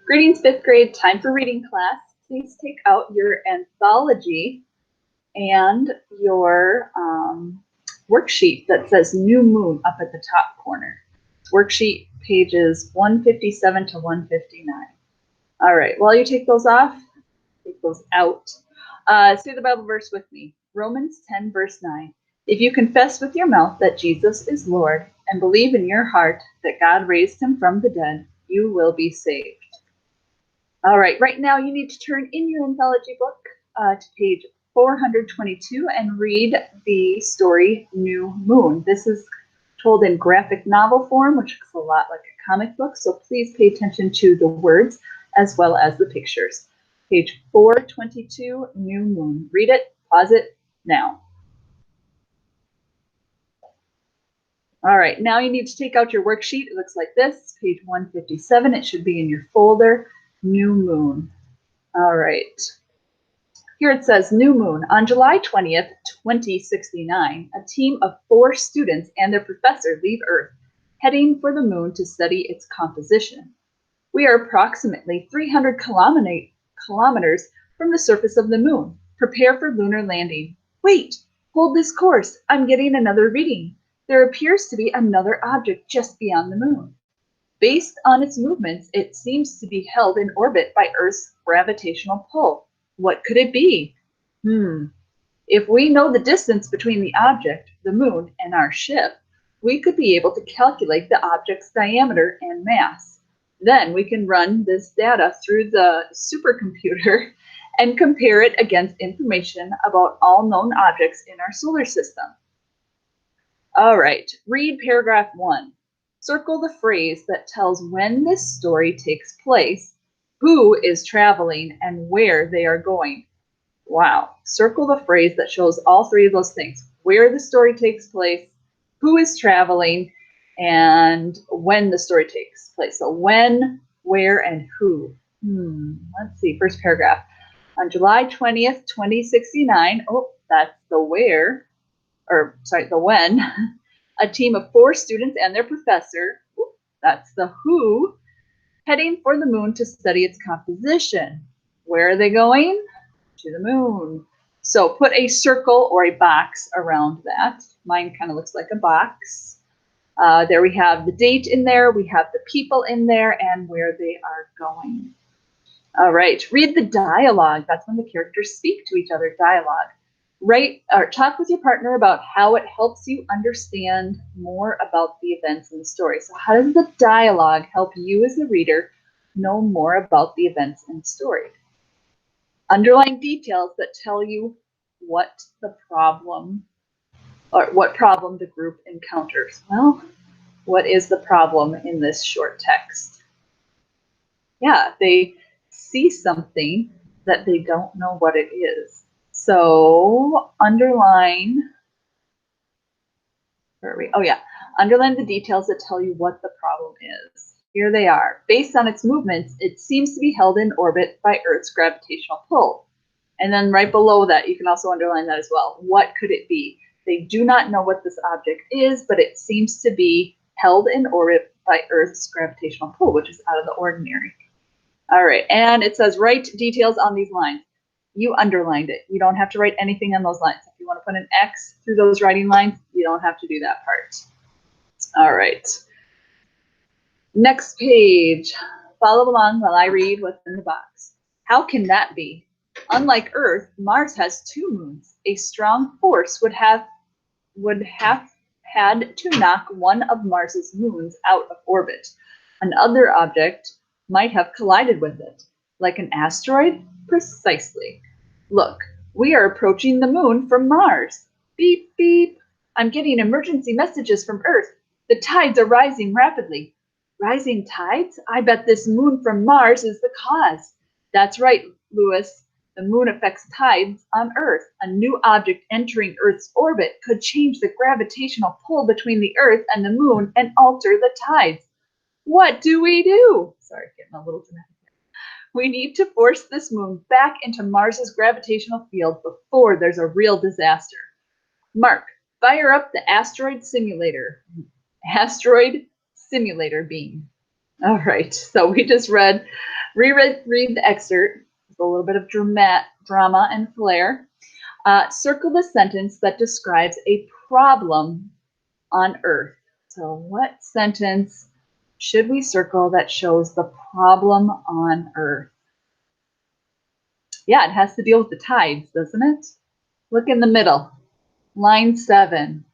Greetings, fifth grade. Time for reading class. Please take out your anthology and your worksheet that says New Moon up at the top corner. Worksheet pages 157 to 159. All right, while you take those off, take those out. Say the Bible verse with me. Romans 10, verse 9. If you confess with your mouth that Jesus is Lord and believe in your heart that God raised him from the dead, you will be saved. All right, right now you need to turn in your anthology book to page 422 and read the story New Moon. This is told in graphic novel form, which looks a lot like a comic book, so please pay attention to the words as well as the pictures. Page 422, New Moon. Read it, pause it now. All right, now you need to take out your worksheet. It looks like this, page 157. It should be in your folder, New Moon. All right. Here it says, New Moon. On July 20th, 2069, a team of 4 students and their professor leave Earth, heading for the moon to study its composition. We are approximately 300 kilometers from the surface of the moon. Prepare for lunar landing. Wait, hold this course. I'm getting another reading. There appears to be another object just beyond the moon. Based on its movements, it seems to be held in orbit by Earth's gravitational pull. What could it be? If we know the distance between the object, the moon, and our ship, we could be able to calculate the object's diameter and mass. Then we can run this data through the supercomputer and compare it against information about all known objects in our solar system. All right, read paragraph 1. Circle the phrase that tells when this story takes place, who is traveling, and where they are going. Wow. Circle the phrase that shows all 3 of those things. Where the story takes place, who is traveling, and when the story takes place. So when, where, and who. Let's see, first paragraph. On July 20th, 2069, that's the where, or sorry, the when, a team of 4 students and their professor, that's the who, heading for the moon to study its composition. Where are they going? To the moon. So put a circle or a box around that. Mine kind of looks like a box. There we have the date in there, we have the people in there, and where they are going. All right, read the dialogue. That's when the characters speak to each other, dialogue. Write or talk with your partner about how it helps you understand more about the events in the story. So how does the dialogue help you as the reader know more about the events in the story? Underline details that tell you what the problem or what problem the group encounters. Well, what is the problem in this short text? Yeah, they see something that they don't know what it is. So underline, where are we? Oh yeah, underline the details that tell you what the problem is. Here they are. Based on its movements, it seems to be held in orbit by Earth's gravitational pull. And then right below that, you can also underline that as well. What could it be? They do not know what this object is, but it seems to be held in orbit by Earth's gravitational pull, which is out of the ordinary. All right, and it says write details on these lines. You underlined it. You don't have to write anything on those lines. If you want to put an X through those writing lines, you don't have to do that part. All right. Next page. Follow along while I read what's in the box. How can that be? Unlike Earth, Mars has 2 moons. A strong force would have had to knock one of Mars's moons out of orbit. Another object might have collided with it. Like an asteroid? Precisely. Look, we are approaching the moon from Mars. Beep, beep. I'm getting emergency messages from Earth. The tides are rising rapidly. Rising tides? I bet this moon from Mars is the cause. That's right, Lewis. The moon affects tides on Earth. A new object entering Earth's orbit could change the gravitational pull between the Earth and the moon and alter the tides. What do we do? Sorry, getting a little dramatic. We need to force this moon back into Mars's gravitational field before there's a real disaster. Mark, fire up the asteroid simulator. Asteroid simulator beam. All right, so we just read Read the excerpt with a little bit of drama and flair. Circle the sentence that describes a problem on Earth. So what sentence should we circle that shows the problem on Earth? Yeah, it has to deal with the tides, doesn't it? Look in the middle, line 7.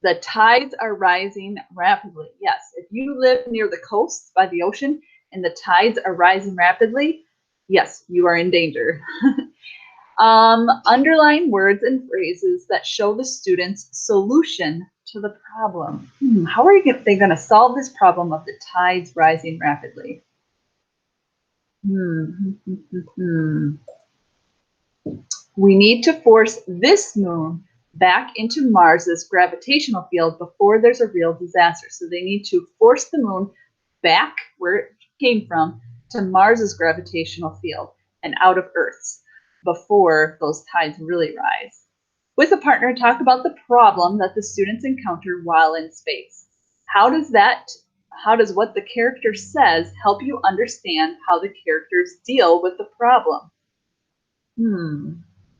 The tides are rising rapidly. Yes, if you live near the coast by the ocean and the tides are rising rapidly, yes, you are in danger. Underline words and phrases that show the student's solution to the problem. How are they going to solve this problem of the tides rising rapidly? We need to force this moon back into Mars's gravitational field before there's a real disaster. So they need to force the moon back where it came from to Mars's gravitational field and out of Earth's before those tides really rise. With a partner, talk about the problem that the students encounter while in space. How does what the character says help you understand how the characters deal with the problem?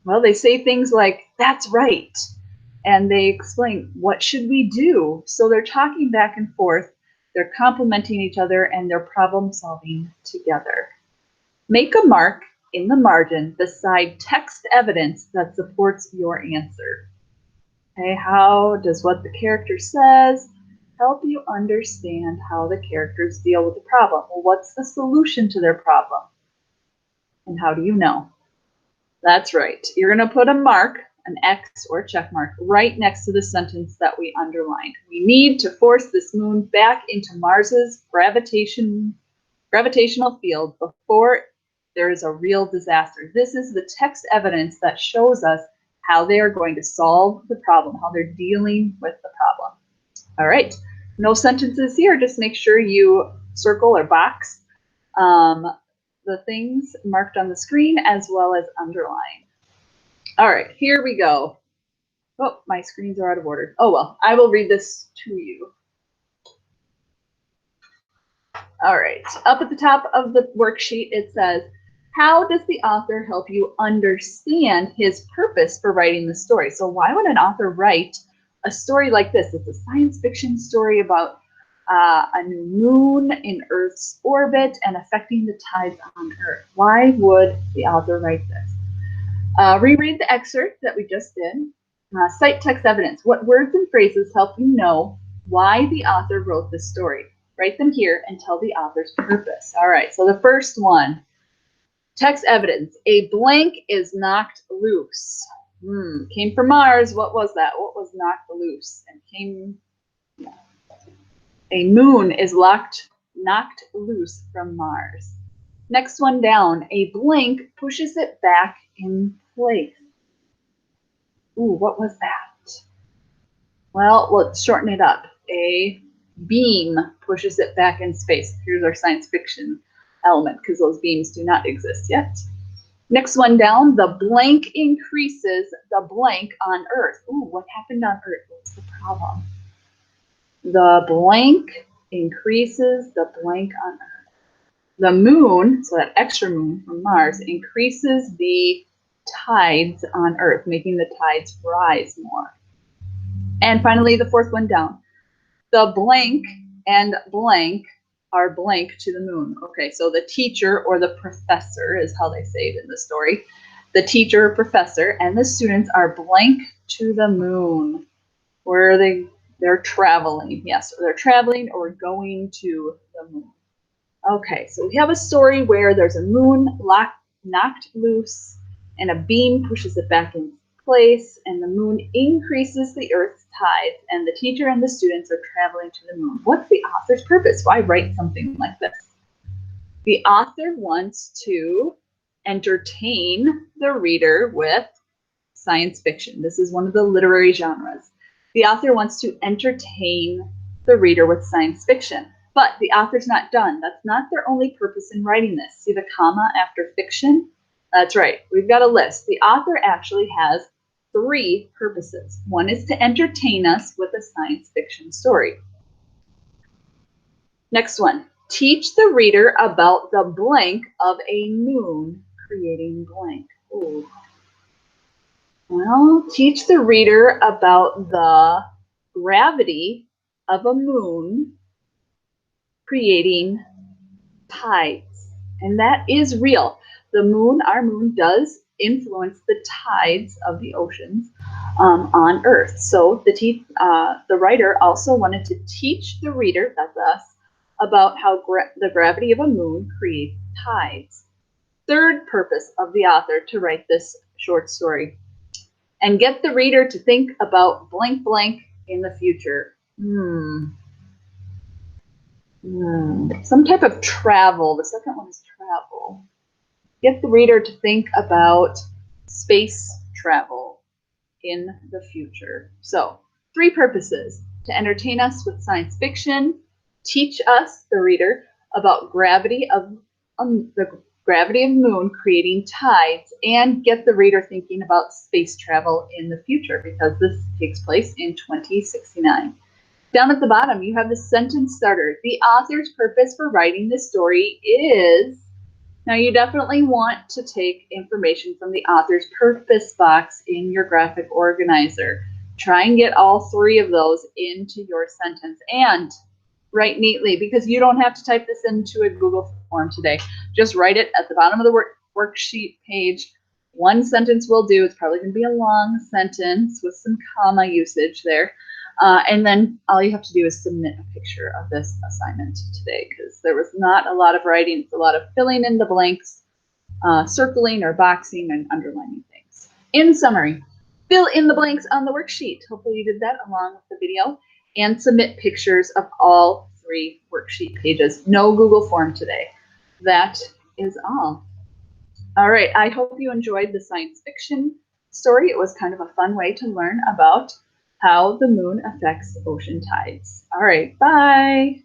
Well, they say things like, that's right. And they explain, what should we do? So they're talking back and forth. They're complimenting each other and they're problem solving together. Make a mark in the margin beside text evidence that supports your answer. Okay, how does what the character says help you understand how the characters deal with the problem? Well, what's the solution to their problem? And how do you know? That's right. You're going to put a mark, an X or check mark, right next to the sentence that we underlined. We need to force this moon back into Mars's gravitational field before there is a real disaster. This is the text evidence that shows us how they are going to solve the problem, how they're dealing with the problem. All right, no sentences here. Just make sure you circle or box the things marked on the screen as well as underline. All right, here we go. Oh, my screens are out of order. Oh, well, I will read this to you. All right, up at the top of the worksheet, it says, how does the author help you understand his purpose for writing the story? So why would an author write a story like this? It's a science fiction story about a new moon in Earth's orbit and affecting the tides on Earth. Why would the author write this? Reread the excerpt that we just did. Cite text evidence. What words and phrases help you know why the author wrote this story? Write them here and tell the author's purpose. All right, so the first one, text evidence. A blank is knocked loose. Came from Mars. What was that? What was knocked loose? And came... A moon is knocked loose from Mars. Next one down, a blank pushes it back in place. Ooh, what was that? Well, let's shorten it up. A beam pushes it back in space. Here's our science fiction element because those beams do not exist yet. Next one down, the blank increases the blank on Earth. Ooh, what happened on Earth? What's the problem? The blank increases the blank on Earth. The moon, so that extra moon from Mars, increases the tides on Earth, making the tides rise more. And finally, the fourth one down. The blank and blank are blank to the moon. Okay, so the teacher or the professor is how they say it in the story. The teacher or professor and the students are blank to the moon. Where are they? They're traveling. Yes, they're traveling or going to the moon. Okay, so we have a story where there's a moon knocked loose and a beam pushes it back in place and the moon increases the Earth's tides and the teacher and the students are traveling to the moon. What's the author's purpose? Why write something like this? The author wants to entertain the reader with science fiction. This is one of the literary genres. The author wants to entertain the reader with science fiction. But the author's not done. That's not their only purpose in writing this. See the comma after fiction? That's right. We've got a list. The author actually has 3 purposes. One is to entertain us with a science fiction story. Next one. Teach the reader about the blank of a moon creating blank. Ooh. Well, teach the reader about the gravity of a moon creating tides. And that is real. The moon, our moon, does influence the tides of the oceans on Earth. So the writer also wanted to teach the reader, that's us, about how the gravity of a moon creates tides. Third purpose of the author to write this short story, and get the reader to think about blank blank in the future. Some type of travel. The second one is travel. Get the reader to think about space travel in the future. So, 3 purposes: to entertain us with science fiction, teach us, the reader, about gravity of the gravity of the moon creating tides, and get the reader thinking about space travel in the future, because this takes place in 2069. Down at the bottom, you have the sentence starter. The author's purpose for writing this story is... Now, you definitely want to take information from the author's purpose box in your graphic organizer. Try and get all 3 of those into your sentence and write neatly, because you don't have to type this into a Google form today. Just write it at the bottom of the worksheet page. 1 sentence will do. It's probably going to be a long sentence with some comma usage there. And then all you have to do is submit a picture of this assignment today, because there was not a lot of writing. It's a lot of filling in the blanks, circling or boxing and underlining things. In summary, fill in the blanks on the worksheet. Hopefully you did that along with the video, and submit pictures of all 3 worksheet pages. No Google form today. That is all. All right, I hope you enjoyed the science fiction story. It was kind of a fun way to learn about how the moon affects ocean tides. All right, bye.